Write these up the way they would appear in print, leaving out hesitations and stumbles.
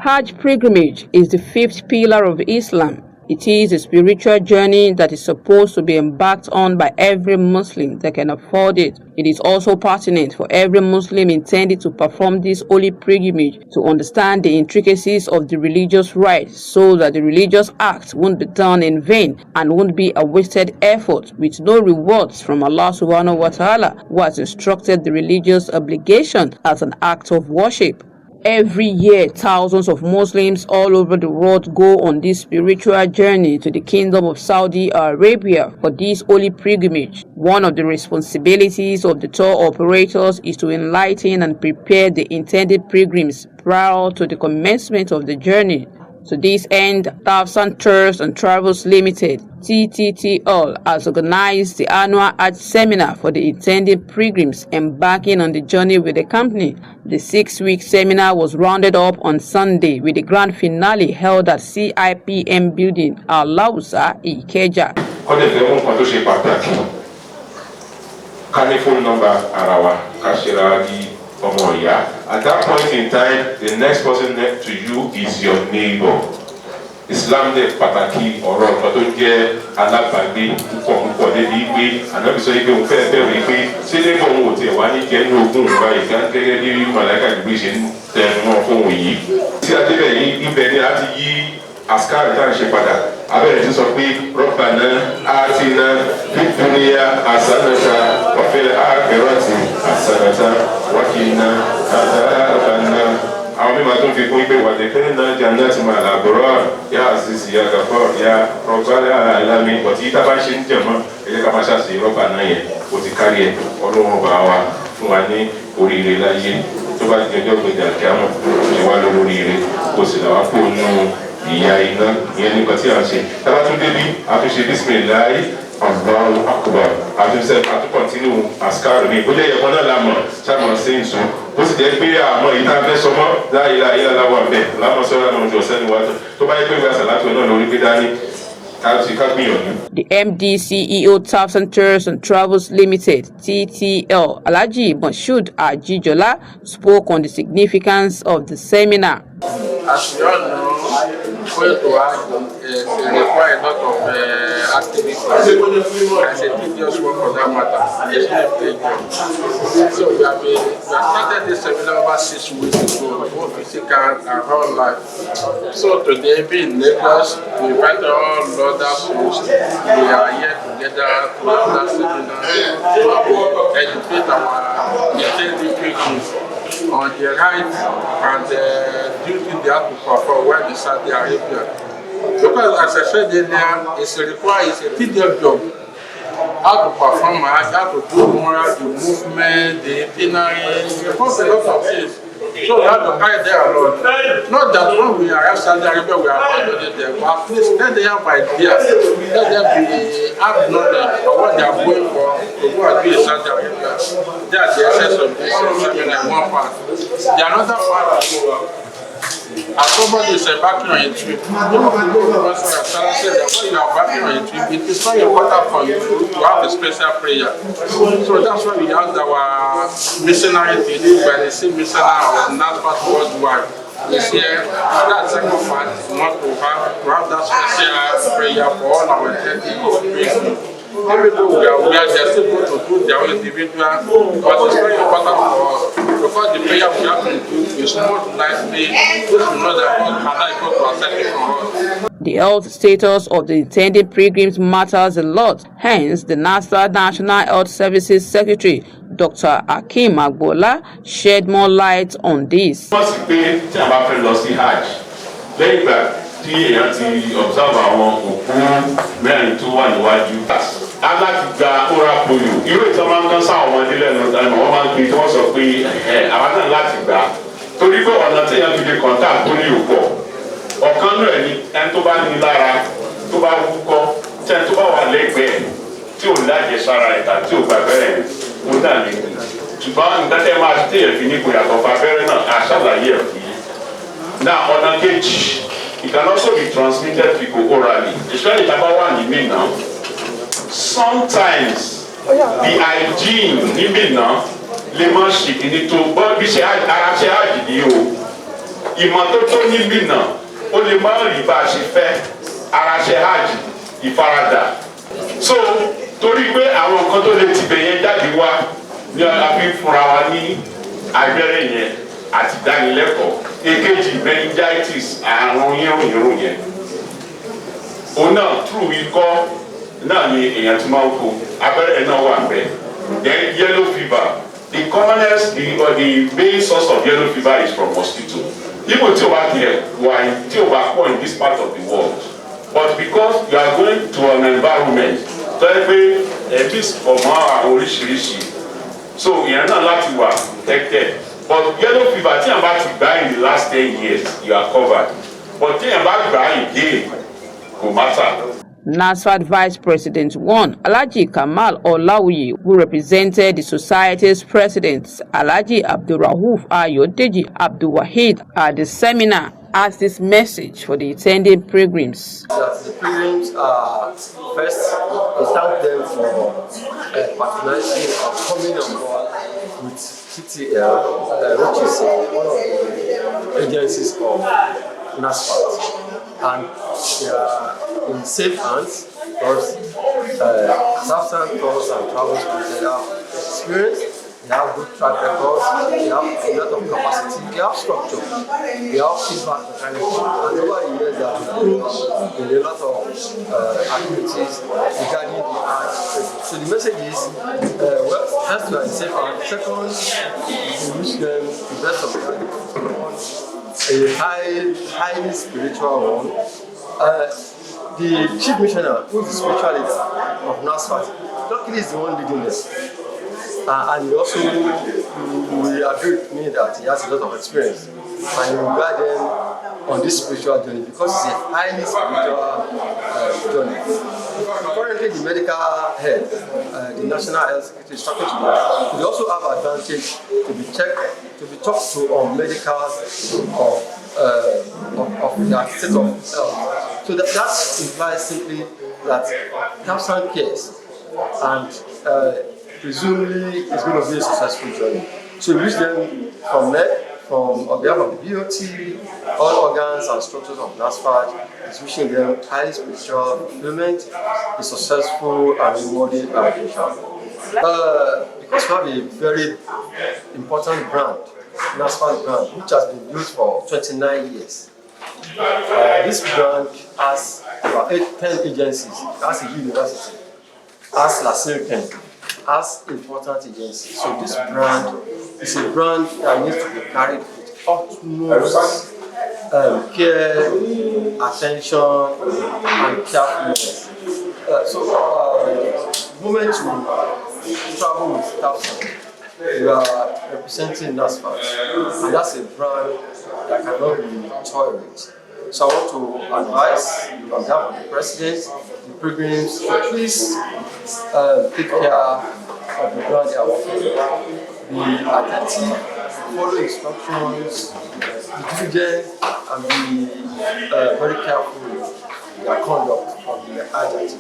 Hajj pilgrimage is the fifth pillar of Islam. It is a spiritual journey that is supposed to be embarked on by every Muslim that can afford it. It is also pertinent for every Muslim intending to perform this holy pilgrimage to understand the intricacies of the religious rite so that the religious act won't be done in vain and won't be a wasted effort with no rewards from Allah subhanahu wa ta'ala, who has instructed the religious obligation as an act of worship. Every year, thousands of Muslims all over the world go on this spiritual journey to the Kingdom of Saudi Arabia for this holy pilgrimage. One of the responsibilities of the tour operators is to enlighten and prepare the intended pilgrims prior to the commencement of the journey. To this end, TAFSAN Tours and Travels Limited (TTTL) has organized the annual Hajj seminar for the intended pilgrims embarking on the journey with the company. The 6-week seminar was rounded up on Sunday with the grand finale held at CIPM Building, Al-Lausa, Ikeja. At that point in time, the next person next to you is your neighbor. Islam de pataki ọ̀rọ̀ kan tó jẹ́ alábàágbé púpọ̀ débi pé ànábì sọ pé òun fẹ́ẹ́ bẹ̀rẹ̀ pé ṣé neighbor òun ò tiẹ̀ wá ní jẹ́ ní ogún ìgbà ìgbà gẹ́gẹ́ bí màláíkà ìgbé ṣe ń tẹnu mọ́ fún òun yìí. Tí adébẹ̀ yìí ibẹ̀ ni a ti yí àsìkáàrì tá à ń ṣe padà. Abẹ́rẹ́ ti sọ pé Rabbana atina fid dunya hasanatan wa fil akhirati hasanatan wa qina adhaban nar. Àwọn mímọ́ tó ń fi kún pé wàdẹ̀kẹ́rẹ́ náà jẹ́ àná ti máa làbọ̀rọ̀ yá àṣìṣì yá gàfọ́ yá rọ̀gbálẹ̀ àlámi ọ̀tí tá bá ṣe ń jẹ̀mọ́ ẹ̀jẹ̀ ká máa ṣàṣì rọ́bà náà yẹn ó ti kárí ẹ̀ ọlọ́wọ́n bá wa fún wa ní oríire láyé tó bá di ọjọ́ gbẹ̀dẹ̀ àkíámọ̀ ṣe wá lóríire kò sì làwá kó nù ìyá iná ìyẹn nípa tí a ń ṣe tábà tún débi àtúnṣe bismillah Allahu akbar àtúnṣe àtúnkọ̀ntínú àsìkáàrò ní ìpínlẹ̀ ẹ̀kọ́ náà lámọ̀ sáàmọ̀ sí ìṣó ó sì jẹ́ pé àmọ́ èyí tá a fẹ́ sọmọ́ láìla ìlàláwọ̀ àbẹ̀ lámọ̀ sọ́ra náà ojú ọ̀sẹ́ níwájú tó bá yẹ pé ìwé àsàlátù náà lórí pé dání The MD CEO TAFSAN Tours and Travels Limited (TTL), Alhaji Moshood Ajijola, spoke on the significance of the seminar. As you all know, going to Hajj require a lot of activities. As a tedious work for that matter, so we started this seminar over 6 weeks ago, both physical and online. So today, being Lagos, we invite all other schools. We are here together to have that seminar to educate our intended pilgrims on the right and the duty they have to perform when in Saudi Arabia. Because as I said earlier, it's a tedious job. How to perform Hajj, how to do moral, the movement, the itinerary, because a lot of things. So we have to carry there alone. Not that when we are in Saudi Arabia, we are abandoning them, but at least let them have ideas, let them have knowledge of what they are going for to go and do in Saudi Arabia. They are the essence of this seminar in one part. The another part is as somebody is embarking on a trip, said that when you are embarking on a trip, it is very important for you to have a special prayer. So that's why we have our missionary today, by the same missionary of NASPAT worldwide. This year, that second part is not to have that special prayer for all our people. Even though we are just able to do their own individual, but it's very important for us because the prayer we have to do is most likely to know that God can help us to accept it from us. The health status of the intended pilgrims matters a lot. Hence, the NASA National Health Services Secretary, Dr. Hakeem Agbola, shed more light on this. Tí èèyàn ti observe àwọn òkú mẹ́rin tó wà níwájú. Aláti gba oral polio. Irú ìtàn máa ń tán sáwọn ọmọdé lẹ́nu wọ́n máa ń gbé tí wọ́n sọ pé àwọn náà láti gbà. Torí pé ọ̀nà tí èèyàn fi lè contact polio pọ̀. Ọ̀kan náà ni ẹni tó bá ní lára tó bá wúkọ́ tí ẹni tó bá wà lẹ́gbẹ̀ẹ́ tí ò lájẹsára ẹ̀ta tí ò gba abẹ́rẹ́ ó dà lé. Ṣùgbọ́n nǹkan tẹ́ máa ṣe èèyàn fi ní ìpòyà tó fa abẹ́rẹ́ náà aṣàlàyé ẹ̀ fún yín. Náà ọ̀nà kejì. It can also be transmitted people orally, especially if one in now. Sometimes the hygiene in now, lemon shit in it to but we say ìmọ́tótó níbí náà ó lè má rí bá a ṣe fẹ́ ara ṣe hajj ìfaradà so torí pé àwọn nǹkan tó lè tibẹ̀ yẹn jáde wá ní ọ̀la fi fúnra wa ní abẹ́rẹ́ yẹn àti ìdánilẹ́kọ̀ọ́ èkejì meningitis àrùn yírùnyírùn yẹn òun náà true ikọ́ náà ni èèyàn ti máa ń kó abẹ́rẹ́ náà wà bẹ́ẹ̀ then yellow fever the commonest or the main source of yellow fever is from mosquito even tí o bá tiẹ̀ wà tí o bá pọ̀ in this part of the world but because you are going to an environment tó yẹ pé at least for mọ́ àwọn oríṣiríṣi so ìyẹn náà láti wà protected but yellow fever tí yẹn bá ti gbà in the last 10 years you are covered but tí yẹn bá gbà again kò matter. NASFAT Vice President 1, Alhaji Kamal Olawuyi, who represented the society's presidents, Alhaji Abdurrauf Ayodeji Abdulwahid, at the seminar, has this message for the attending pilgrims. The pilgrims are first to thank them for patronizing or coming on board with TTL, which is one of the agencies of NASFAT. And they are in safe hands because TAFSAN tours and travels, they have experience, they have good track records, they have a lot of capacity, they have structure, they have feedback mechanism, and over the years they have improved in a lot of activities regarding the art. So the message is, well, first we are in safe hands, second, we wish them the best of luck. A highly spiritual one. The chief missioner, who is the spiritual leader of NASFAT, luckily is the one leading this. And he also will agree with me that he has a lot of experience and he will guide them on this spiritual journey because it's a highly spiritual journey. Currently, the medical head, the national health secretary is talking to them. They also have advantage to be checked, to be talked to on medical of their state of health. So that implies simply that TAFSAN cares and presumably it's going to be a successful journey. So we wish them on behalf of the BOT, all organs and structures of NASFAT, is wishing them highly spiritual fulfillment, a successful and rewarding mission. Because we have a very important brand, NASFAT brand, which has been built for 29 years. This brand has about 10 agencies, has a university, has La Pen, has important agencies. So this brand is a brand that needs to be carried with utmost care, attention, and carefulness. The moment you travel with TAFSAN, you are representing NASFAT, and that's a brand that cannot be toyed with. So I want to advise on behalf of the President, the pilgrims, to please take care of the brand they are working with. Be attentive, follow instructions, be diligent, and be very careful with their conduct of the Hajj activity.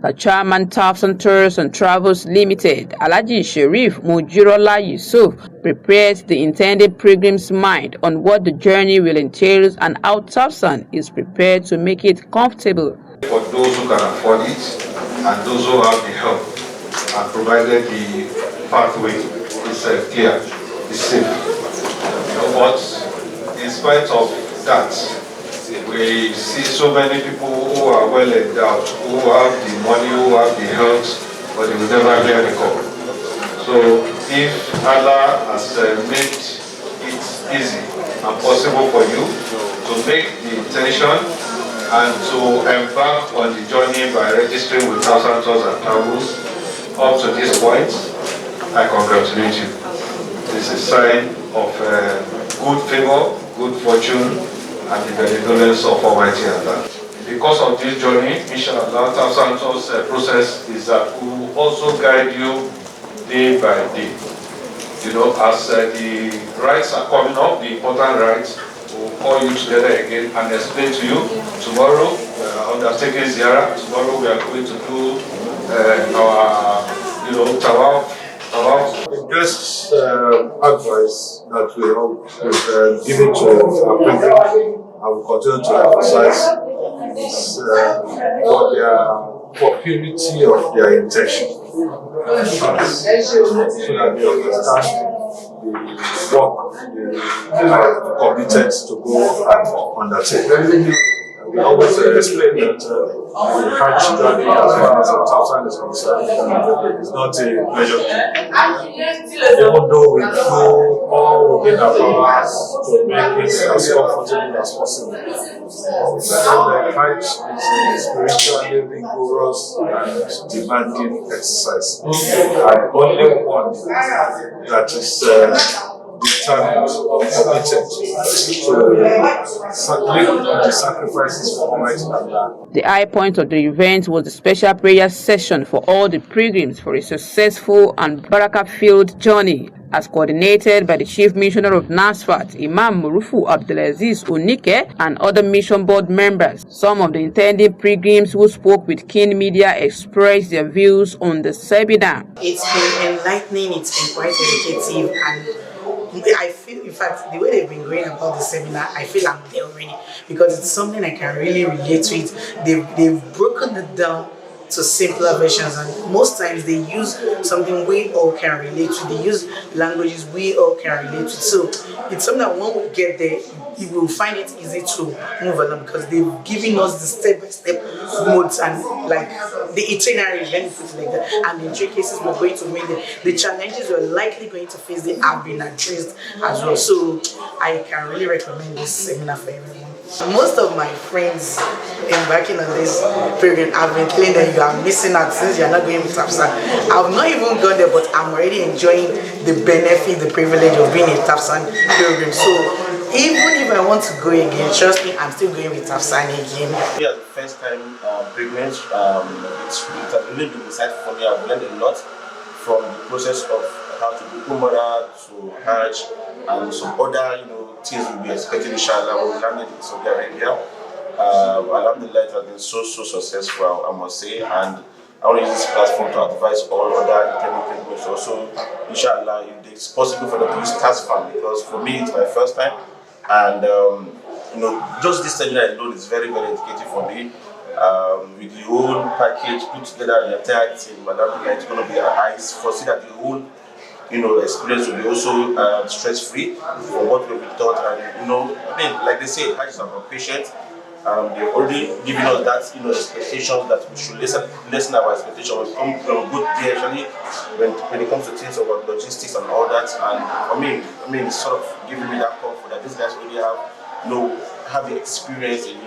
The chairman TAFSAN Tours and Travels Limited, Alhaji Sharif Mujirola Yusuf, prepares the intended pilgrim's mind on what the journey will entail and how TAFSAN is prepared to make it comfortable. For those who can afford it and those who have the help, and provided the pathway is clear, is safe. But in spite of that, we see so many people who are well endowed, who have the money, who have the health, but they will never hear the call. So if Allah has made it easy and possible for you to make the intention and to embark on the journey by registering with TAFSAN Tours and Travels up to this point, I congratulate you. It's a sign of good favor, good fortune, and the benevolence of Almighty Allah. Because of this journey, inshallah, TAFSAN Tours process is that we will also guide you day by day. You know, as the rights are coming up, the important rights, we'll call you together again and explain to you. Tomorrow, undertaking Ziyarah. Tomorrow we are going to do our, tawaf Just advice that we all give it to our people and we continue to emphasize is for purity of their intention. So that they understand the work they are committed to go and undertake. We always explain that the Hajj journey, as far as TAFSAN is concerned, is not a pleasure trip. Even though we do all within our powers to make it as comfortable as possible. The Hajj is a spiritually rigorous and demanding exercise, and only one that is determined or committed to make the sacrifices for Almighty Allah. The high point of the event was the special prayer session for all the pilgrims for a successful and barakah-filled journey, as coordinated by the Chief Missioner of NASFAT, Imam Murufu Abdulaziz Unike, and other mission board members. Some of the intending pilgrims who spoke with King Media expressed their views on the seminar. It's been enlightening, it's been quite educative, and I feel, in fact, the way they've been going about the seminar, I feel I'm there already, because it's something I can really relate to it. They've broken it down to simpler versions, and most times they use something we all can relate to. They use languages we all can relate to. So it's something that when we get there, you will find it easy to move along, because they've given us the step-by-step modes and like the itinerary, let me put it like that. And in 3 cases we're going to win the challenges we're likely going to face, they have been addressed as well. So I can really recommend this seminar for everyone. Most of my friends embarking on this program have been claiming that you are missing out since you're not going with TAFSAN. I've not even gone there, but I'm already enjoying the benefit, the privilege of being in TAFSAN program. So even if I want to go again, trust me, I'm still going with TAFSAN again. We are the first time pilgrimage. It has really been insightful for me. I've learned a lot from the process of how to do Umrah to Hajj and some other things we'll be expecting, inshallah, when we landed in Saudi Arabia. Alhamdulillah, it has been so successful, I must say, and I want to use this platform to advise all other intending pilgrims also, inshallah, if it's possible for them to use TAFSAN, because for me it's my first time, and just this seminar alone is very educative for me. With the whole package put together, the entire team, alhamdulillah, it's going to be I foresee that the whole experience will be also stress-free from what we've been taught. And like they say, Hajj is about patience. They've already given us that expectations that we should lessen our expectations. We come from a good day actually when it comes to things about logistics and all that. And I mean, it's sort of giving me that comfort that these guys really have the experience in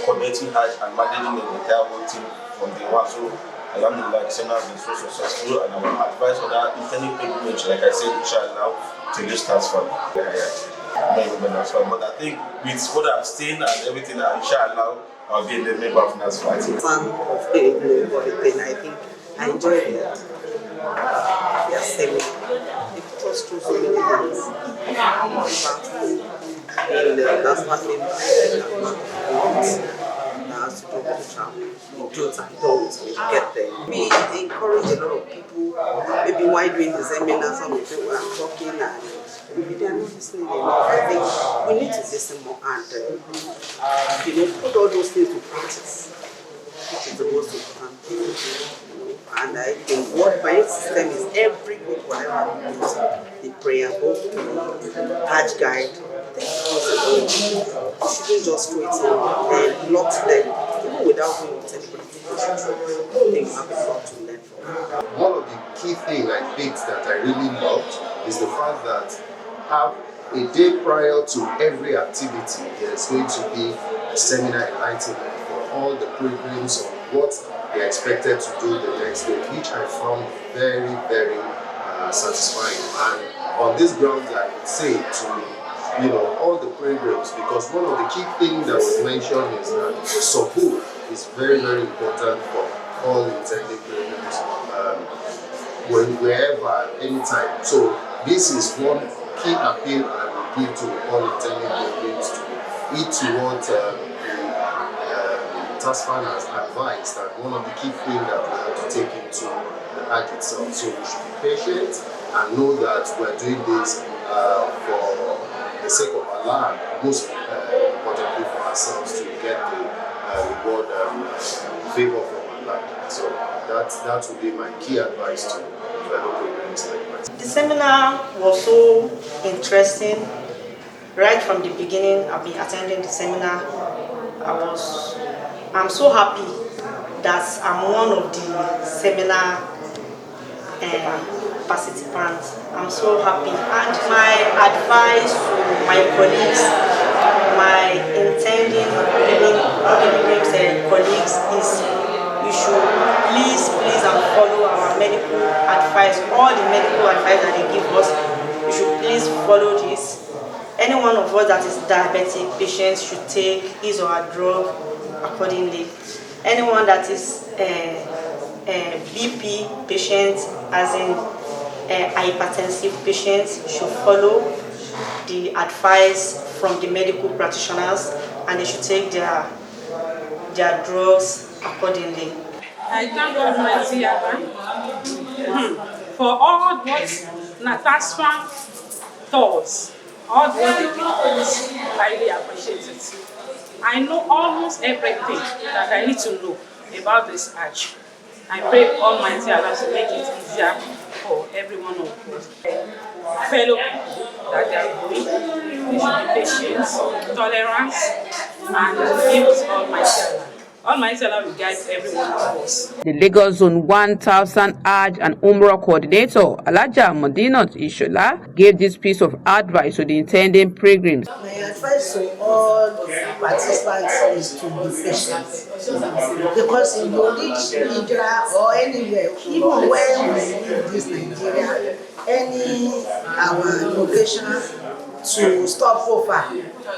coordinating Hajj and managing the entire whole team from day one. So alhamdulillah, the seminar has been so successful, and I will advise other intending pilgrimage, like I said, inshallah, to use TAFSAN. But I think with what I've seen and everything, inshallah, I'll be in the member of NASFAT. Fan of everything. I think I enjoyed it. Their seminar. It taught us through so many things. And that's what made me has to do with travel, do's and don'ts when you get there. We encourage a lot of people, maybe while doing the seminar, some people were talking and maybe they are not listening enough. I think we need to listen more and put all those things to practice, which is the most important thing. And I think what my system is every week, whatever we do, the prayer book, Hajj guide, you shouldn't just do it and not them, even without going with anybody. I think you have a lot to learn from it. One of the key things I think that I really loved is the fact that a day prior to every activity, there's going to be a seminar enlightenment for all the pilgrims on what they're expected to do the next day, which I found very satisfying. And on this grounds, I would say to all the pilgrims, because one of the key things that was mentioned is that suhoor is very important for all intended pilgrims, wherever, anytime. So this is one key appeal I will give to all intended pilgrims to eat towards TAFSAN has advised, that one of the key things that we have to take into the Hajj itself. So we should be patient and know that we're doing this for the sake of Allah, and most importantly for ourselves to get the reward favor from Allah. So that would be my key advice to fellow pilgrims like myself. The seminar was so interesting. Right from the beginning, I've been attending the seminar. I'm so happy that I'm one of the seminar participants. I'm so happy. And my advice to my colleagues, my intending pilgrims colleagues is you should please and follow our medical advice, all the medical advice that they give us. You should please follow this. Any one of us that is diabetic patient should take his or her drug accordingly. Anyone that is BP patient, as in hypertensive patients, should follow the advice from the medical practitioners, and they should take their drugs accordingly. I thank Almighty Allah for all what TAFSAN does. All what they do is highly appreciated. I know almost everything that I need to know about this Hajj. I pray Almighty Allah to make it easier for every one of us. Fellow people that they are going, they should be patient, tolerance, and give us Almighty Allah. Almighty Allah will guide every one of us. The Lagos Zone 1 TAFSAN Hajj and Umrah coordinator, Alaja Madinat Ishola, gave this piece of advice to the intending pilgrims. My advice to all participants is to be patient. Because if you reach Nigeria or anywhere, even when we leave this Nigeria, any our location to stop over,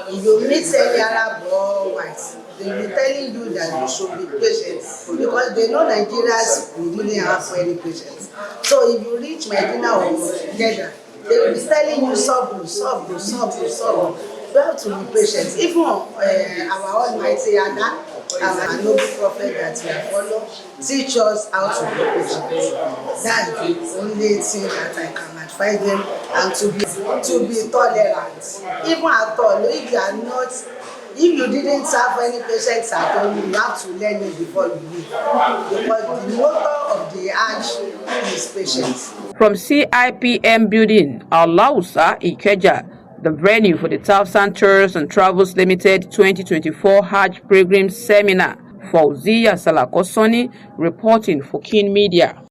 if you meet any Arab or white, they will be telling you that you should be patient because they know Nigerians will really have any patience. So if you reach Medina or Jeddah, they will be telling you sabru. You have to be patient. Even our Almighty Allah, our noble prophet that we follow, teach us how to be patient. That's the only thing that I can advise them, and to be tolerant. Even at all, if you didn't have any patience at all, you have to learn it before you leave. Because the motto of the Hajj is patience. From CIPM Building, Al-Lausa, Ikeja, the venue for the TAFSAN Tours and Travels Limited 2024 Hajj Pilgrim Seminar, Fauziya Salakosoni reporting for King Media.